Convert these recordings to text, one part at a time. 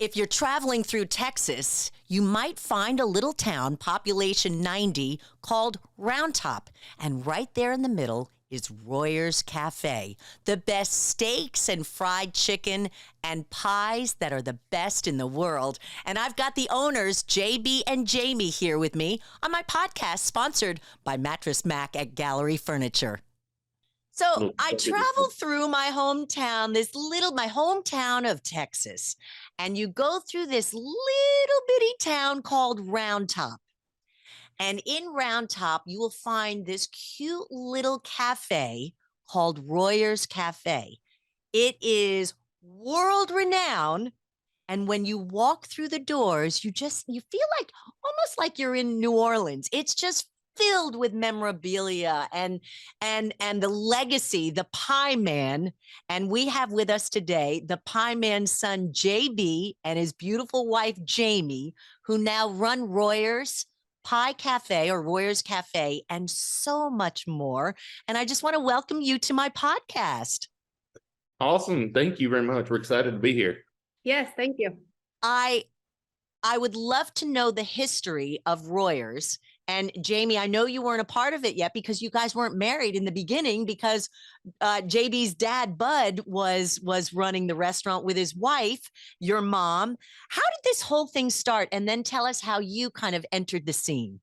If you're traveling through Texas, you might find a little town, population 90, called Roundtop. And right there in the middle is Royer's Cafe, the best steaks and fried chicken and pies that are the best in the world. And I've got the owners, JB and Jamie, here with me on my podcast, sponsored by Mattress Mac at Gallery Furniture. So I travel through my hometown, my hometown of Texas, and you go through this little bitty town called Roundtop. And in Roundtop, you will find this cute little cafe called Royer's Cafe. It is world renowned. And when you walk through the doors, you feel like almost like you're in New Orleans. It's just filled with memorabilia and the legacy, the Pie Man. And we have with us today the Pie Man's son, JB, and his beautiful wife, Jamie, who now run Royer's Pie Cafe or Royer's Cafe and so much more. And I just want to welcome you to my podcast. Awesome. Thank you very much. We're excited to be here. Yes, thank you. I would love to know the history of Royer's. And Jamie, I know you weren't a part of it yet because you guys weren't married in the beginning because JB's dad, Bud, was running the restaurant with his wife, your mom. How did this whole thing start? And then tell us how you kind of entered the scene.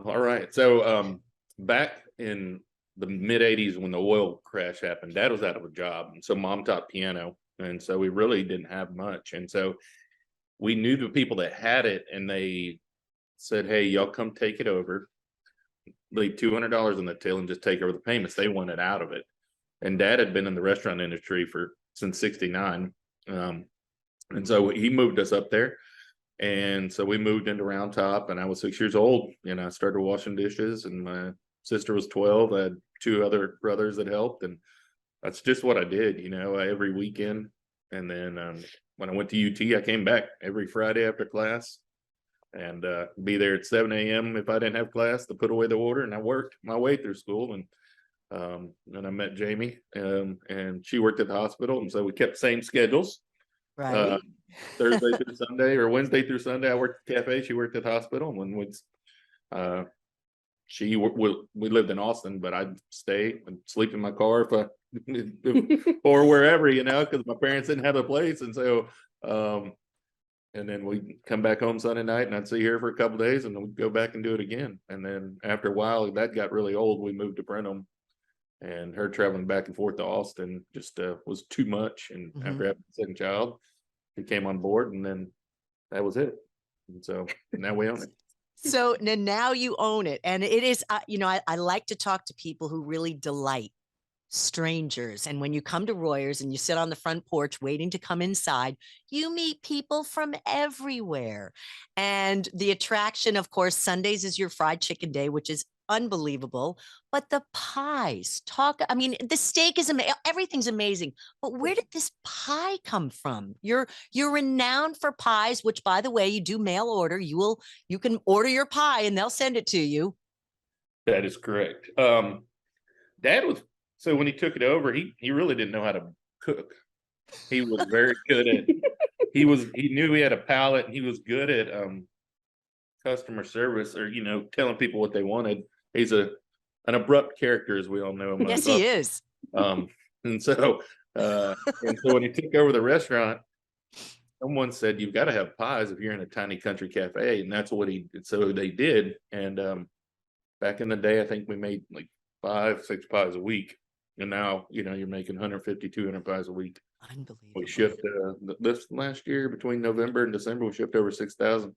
All right. So back in the mid 80s when the oil crash happened, Dad was out of a job. And so Mom taught piano. And so we really didn't have much. And so we knew the people that had it, and they said, hey, y'all come take it over, leave $200 on the till and just take over the payments. They wanted out of it. And Dad had been in the restaurant industry since 69. And so he moved us up there. And so we moved into Roundtop, and I was 6 years old, and I started washing dishes, and my sister was 12. I had two other brothers that helped, and that's just what I did, every weekend. And then when I went to UT, I came back every Friday after class and be there at 7 a.m. if I didn't have class to put away the order. And I worked my way through school. And I met Jamie, and she worked at the hospital. And so we kept the same schedules. Right. Thursday through Sunday, or Wednesday through Sunday, I worked at the cafe. She worked at the hospital. And when we lived in Austin, but I'd stay and sleep in my car or wherever, because my parents didn't have a place. And so and then we'd come back home Sunday night, and I'd see her for a couple of days, and then we'd go back and do it again. And then after a while, that got really old. We moved to Brenham, and her traveling back and forth to Austin just was too much. And after having the second child, he came on board, and then that was it. And so now we own it. So now you own it. And it is, I like to talk to people who really delight strangers. And when you come to Royer's and you sit on the front porch waiting to come inside, you meet people from everywhere. And the attraction, of course, Sundays is your fried chicken day, which is unbelievable. But the pies, the steak is amazing. Everything's amazing. But where did this pie come from? You're renowned for pies, which, by the way, you do mail order. You can order your pie and they'll send it to you. That is correct. Dad was, so when he took it over, he really didn't know how to cook. He was very good at, he knew he had a palate, and he was good at customer service, or, telling people what they wanted. He's an abrupt character, as we all know him. Yes, he is. And so when he took over the restaurant, someone said, you've got to have pies if you're in a tiny country cafe. And that's what so they did. And back in the day, I think we made like 5-6 pies a week. And now, you're making 150, 200 pies a week. Unbelievable. We shipped this last year, between November and December, we shipped over 6,000.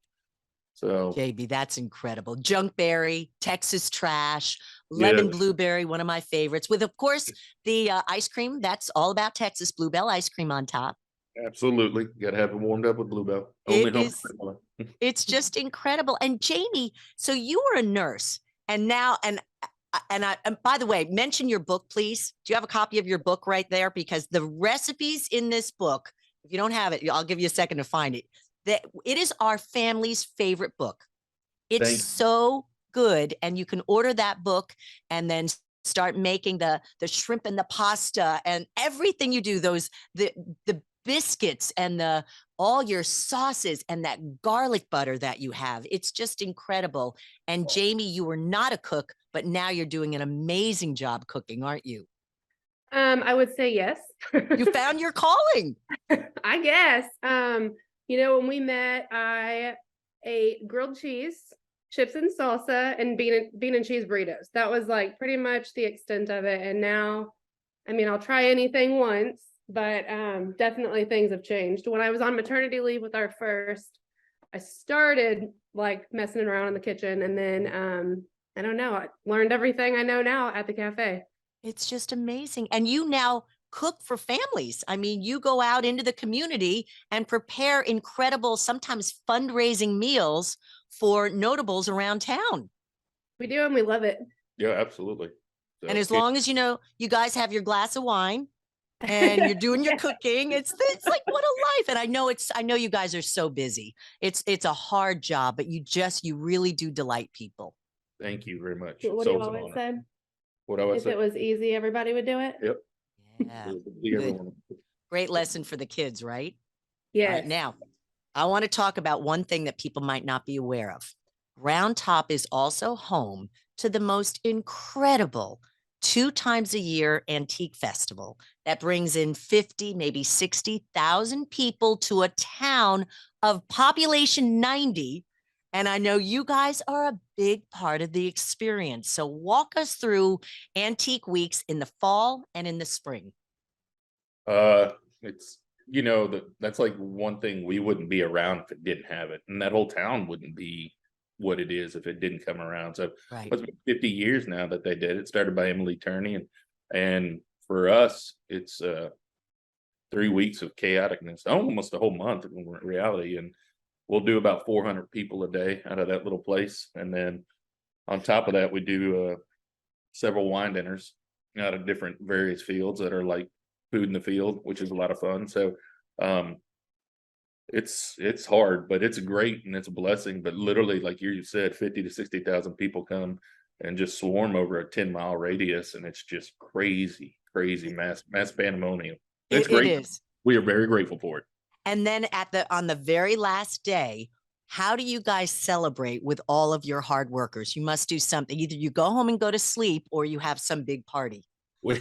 So JB, that's incredible. Junkberry, Texas trash, lemon blueberry, one of my favorites, with, of course, the ice cream. That's all about Texas, Bluebell ice cream on top. Absolutely. Got to have it warmed up with Bluebell. It's just incredible. And Jamie, so you were a nurse, and now, and by the way, mention your book, please. Do you have a copy of your book right there? Because the recipes in this book, if you don't have it, I'll give you a second to find it. That it is our family's favorite book. It's so good. And you can order that book and then start making the shrimp and the pasta and everything you do, the biscuits and all your sauces and that garlic butter that you have. It's just incredible. And Jamie, you were not a cook, but now you're doing an amazing job cooking, aren't you? I would say yes. You found your calling. I guess. When we met, I ate grilled cheese, chips and salsa, and bean and cheese burritos. That was like pretty much the extent of it. And now, I mean, I'll try anything once, but definitely things have changed. When I was on maternity leave with our first, I started like messing around in the kitchen, and then I don't know, I learned everything I know now at the cafe. It's just amazing. And you now cook for families. I mean, you go out into the community and prepare incredible, sometimes fundraising meals for notables around town. We do, and we love it. Yeah, absolutely. And as long as you guys have your glass of wine and you're doing your cooking, it's like what a life. And I know you guys are so busy. It's a hard job, but you really do delight people. Thank you very much. What do you always say? What I was If it was easy, everybody would do it. Yep. Yeah. Good. Great lesson for the kids, right? Yeah. All right, now, I want to talk about one thing that people might not be aware of. Roundtop is also home to the most incredible 2 times a year antique festival that brings in 50, maybe 60,000 people to a town of population 90. And I know you guys are a big part of the experience. So walk us through Antique Weeks in the fall and in the spring. It's that's like one thing we wouldn't be around if it didn't have it, and that whole town wouldn't be what it is if it didn't come around. So Right. it's been 50 years now that they did it. Started by Emily Turney, and for us, it's 3 weeks of chaoticness, almost a whole month in reality, and we'll do about 400 people a day out of that little place, and then on top of that, we do several wine dinners out of different various fields that are like food in the field, which is a lot of fun. So it's hard, but it's great and it's a blessing. But literally, like you said, 50 to 60,000 people come and just swarm over a 10-mile radius, and it's just crazy mass pandemonium. It's great. It is. We are very grateful for it. And then on the very last day, how do you guys celebrate with all of your hard workers? You must do something. Either you go home and go to sleep, or you have some big party, We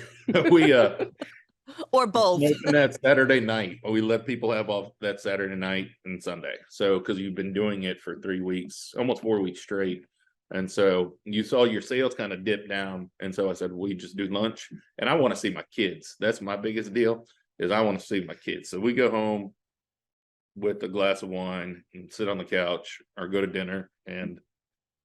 or both. open that Saturday night. We let people have off that Saturday night and Sunday. So because you've been doing it for 3 weeks, almost 4 weeks straight. And so you saw your sales kind of dip down. And so I said, we just do lunch. And I want to see my kids. That's my biggest deal, is I want to see my kids. So we go home with a glass of wine and sit on the couch or go to dinner and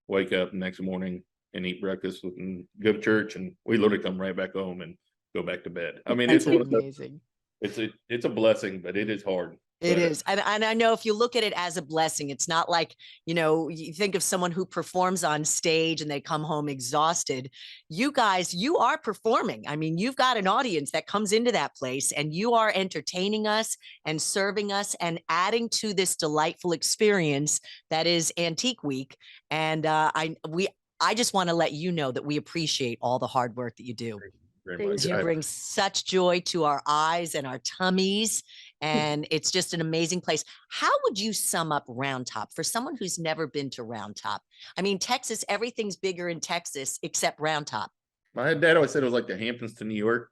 wake up the next morning and eat breakfast and go to church. And we literally come right back home and go back to bed. I mean, That's it's one of amazing. it's a blessing, but it is hard. It But is. And I know if you look at it as a blessing, it's not like, you think of someone who performs on stage and they come home exhausted. You guys, you are performing. I mean, you've got an audience that comes into that place, and you are entertaining us and serving us and adding to this delightful experience that is Antique Week. And I just want to let you know that we appreciate all the hard work that you do. very much. You bring such joy to our eyes and our tummies, and it's just an amazing place. How would you sum up Roundtop for someone who's never been to Roundtop? I mean, Texas, everything's bigger in Texas except Roundtop. My dad always said it was like the Hamptons to New York,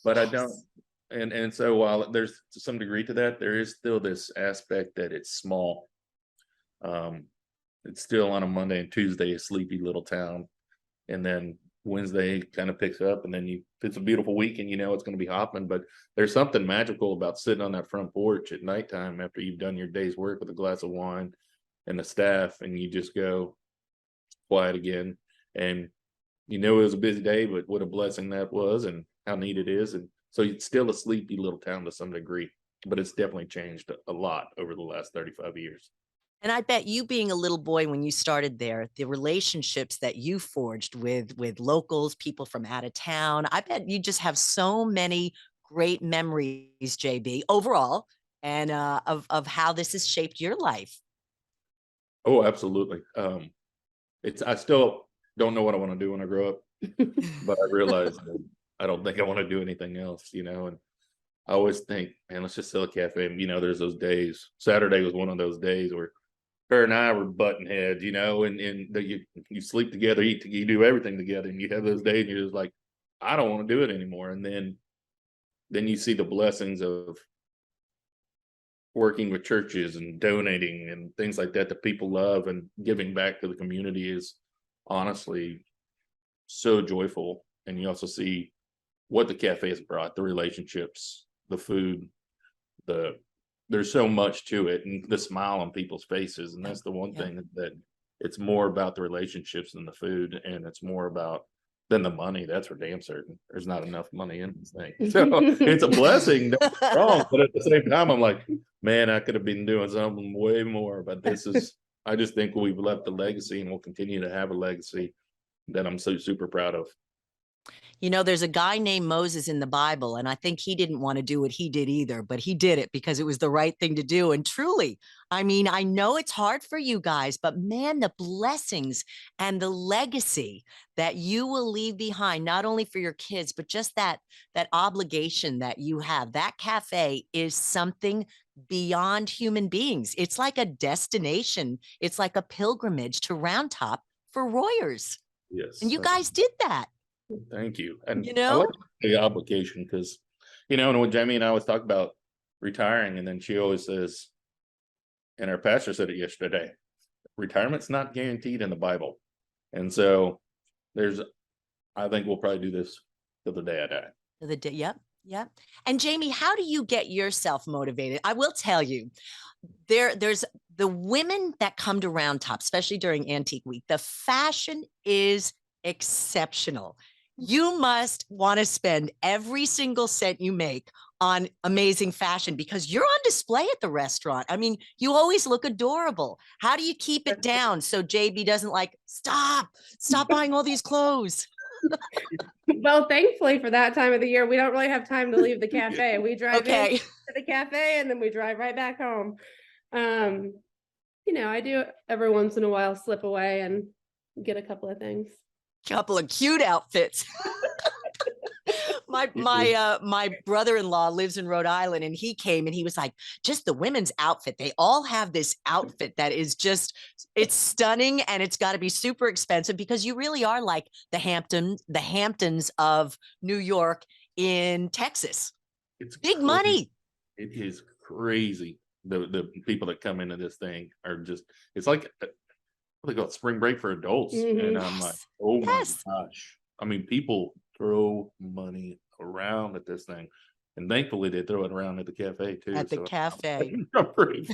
but I don't. And so while there's to some degree to that, there is still this aspect that it's small. It's still on a Monday and Tuesday, a sleepy little town, and then Wednesday kind of picks up, and then it's a beautiful weekend, it's going to be hopping. But there's something magical about sitting on that front porch at nighttime after you've done your day's work with a glass of wine and the staff, and you just go quiet again. And it was a busy day, but what a blessing that was, and how neat it is. And so it's still a sleepy little town to some degree, but it's definitely changed a lot over the last 35 years. And I bet you, being a little boy when you started there, the relationships that you forged with locals, people from out of town, I bet you just have so many great memories, JB, overall, and of how this has shaped your life. Oh, absolutely. I still don't know what I want to do when I grow up, but I realize that I don't think I want to do anything else, and I always think, man, let's just sell a cafe. And, there's those days. Saturday was one of those days where her and I were button heads, and you sleep together, eat, you do everything together, and you have those days, and you're just like, I don't want to do it anymore. And then you see the blessings of working with churches and donating and things like that people love, and giving back to the community is honestly so joyful. And you also see what the cafe has brought, the relationships, the food, there's so much to it, and the smile on people's faces. And that's the one thing that it's more about the relationships than the food, and it's more about than the money. That's for damn certain. There's not enough money in this thing. So it's a blessing, don't get me wrong, but at the same time, I'm like, man, I could have been doing something way more. But I just think we've left a legacy, and we'll continue to have a legacy that I'm so super proud of. There's a guy named Moses in the Bible, and I think he didn't want to do what he did either, but he did it because it was the right thing to do. And truly, I mean, I know it's hard for you guys, but man, the blessings and the legacy that you will leave behind, not only for your kids, but just that obligation that you have. That cafe is something beyond human beings. It's like a destination. It's like a pilgrimage to Roundtop for Royers. Yes. And you guys did that. Thank you. And I like the obligation because, and when Jamie and I was talking about retiring, and then she always says, and our pastor said it yesterday, retirement's not guaranteed in the Bible. And so I think we'll probably do this till the day I die. Till the day, yep. And Jamie, how do you get yourself motivated? I will tell you, there's the women that come to Roundtop, especially during Antique Week, the fashion is exceptional. You must want to spend every single cent you make on amazing fashion because you're on display at the restaurant. I mean, you always look adorable. How do you keep it down so JB doesn't stop buying all these clothes? Well, thankfully for that time of the year, we don't really have time to leave the cafe. We drive in to the cafe and then we drive right back home. I do every once in a while slip away and get a couple of things. Couple of cute outfits. My brother-in-law lives in Rhode Island, and he came and he was like, just the women's outfit. They all have this outfit that is it's stunning, and it's got to be super expensive because you really are like the Hamptons of New York in Texas. It's big money. It is crazy. The people that come into this thing are just, it's like they got spring break for adults. And I'm like, oh my gosh. I mean, people throw money around at this thing. And thankfully they throw it around at the cafe too. At the cafe. I'm pretty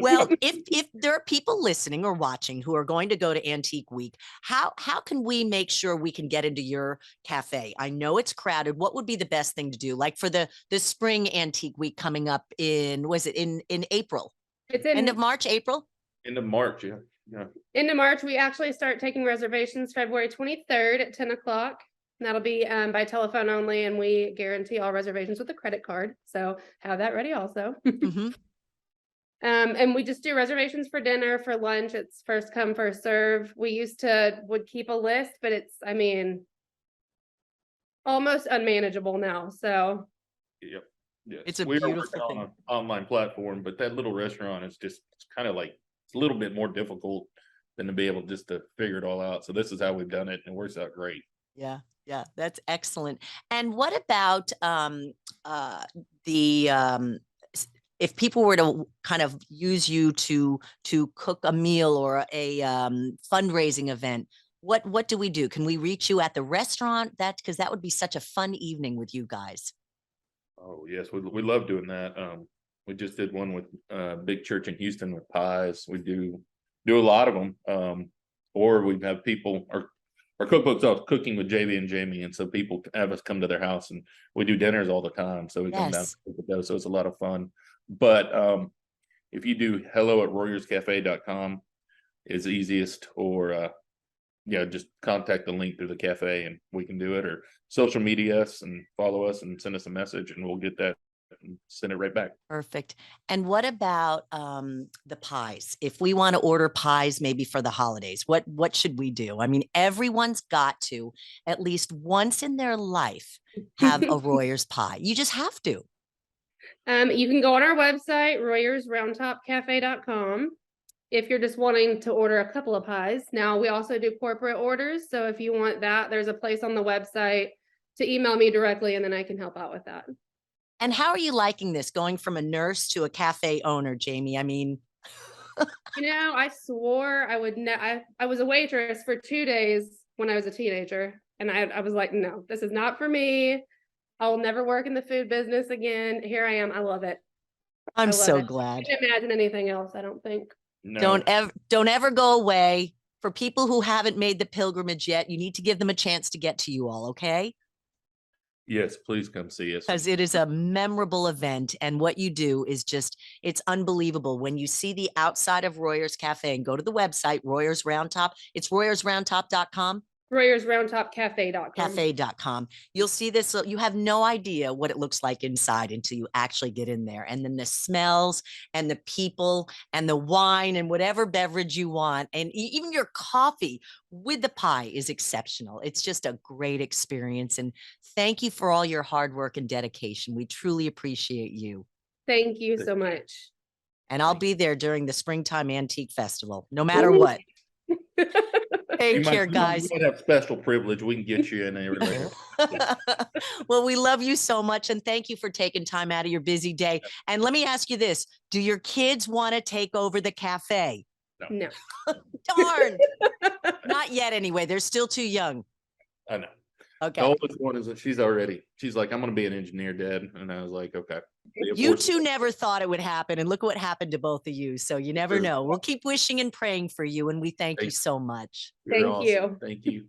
Well, if there are people listening or watching who are going to go to Antique Week, how can we make sure we can get into your cafe? I know it's crowded. What would be the best thing to do? Like for the spring Antique Week coming up in April? It's end of March, April? End of March, yeah. End of March, we actually start taking reservations February 23rd at 10 o'clock. And that'll be by telephone only, and we guarantee all reservations with a credit card. So have that ready also. And we just do reservations for dinner, for lunch. It's first come, first serve. We would keep a list, but it's, almost unmanageable now. So yep. Yes. It's a beautiful thing. On an online platform, but that little restaurant is just, it's kind of like, it's a little bit more difficult than to be able just to figure it all out. So this is how we've done it, and it works out great. Yeah, that's excellent. And what about if people were to kind of use you to cook a meal or a fundraising event, what do we do? Can we reach you at the restaurant? Because that would be such a fun evening with you guys. Oh yes, we love doing that. We just did one with big church in Houston with pies. We do a lot of them. Or we have people, our cookbook's all cooking with JB and Jamie, and so people have us come to their house, and we do dinners all the time. So we come down and cook with those, so it's a lot of fun. But if you do hello@royerscafe.com is easiest, or just contact the link through the cafe and we can do it, or social media us and follow us and send us a message and we'll get that and send it right back. Perfect. And what about the pies? If we want to order pies, maybe for the holidays, what should we do? I mean, everyone's got to at least once in their life have a Royers pie. You just have to. You can go on our website, royersroundtopcafe.com, if you're just wanting to order a couple of pies. Now, we also do corporate orders. So if you want that, there's a place on the website to email me directly, and then I can help out with that. And how are you liking this, going from a nurse to a cafe owner, Jamie? I mean, I swore I would I was a waitress for 2 days when I was a teenager, and I was like, no, this is not for me. I will never work in the food business again. Here I am. I love it. I'm so it. glad. I can't imagine anything else, I don't think. No. Don't ever go away. For people who haven't made the pilgrimage yet, you need to give them a chance to get to you all, okay? Yes, please come see us. Because it is a memorable event. And what you do is just, it's unbelievable. When you see the outside of Royers Cafe and go to the website, Royers Roundtop, it's royersroundtop.com. royersroundtopcafe.com. Cafe.com. You'll see this. So you have no idea what it looks like inside until you actually get in there. And then the smells and the people and the wine and whatever beverage you want. And even your coffee with the pie is exceptional. It's just a great experience. And thank you for all your hard work and dedication. We truly appreciate you. Thank you so much. And I'll be there during the Springtime Antique Festival, no matter what. Take care, guys. You might have special privilege. We can get you in there later. Well, we love you so much. And thank you for taking time out of your busy day. And let me ask you this. Do your kids want to take over the cafe? No. Darn. Not yet anyway. They're still too young. I know. Okay. The oldest one is she's like, I'm going to be an engineer, Dad. And I was like, okay. You two never thought it would happen. And look what happened to both of you. So you never know. We'll keep wishing and praying for you. And we thank you so much. Thank you. Thank you.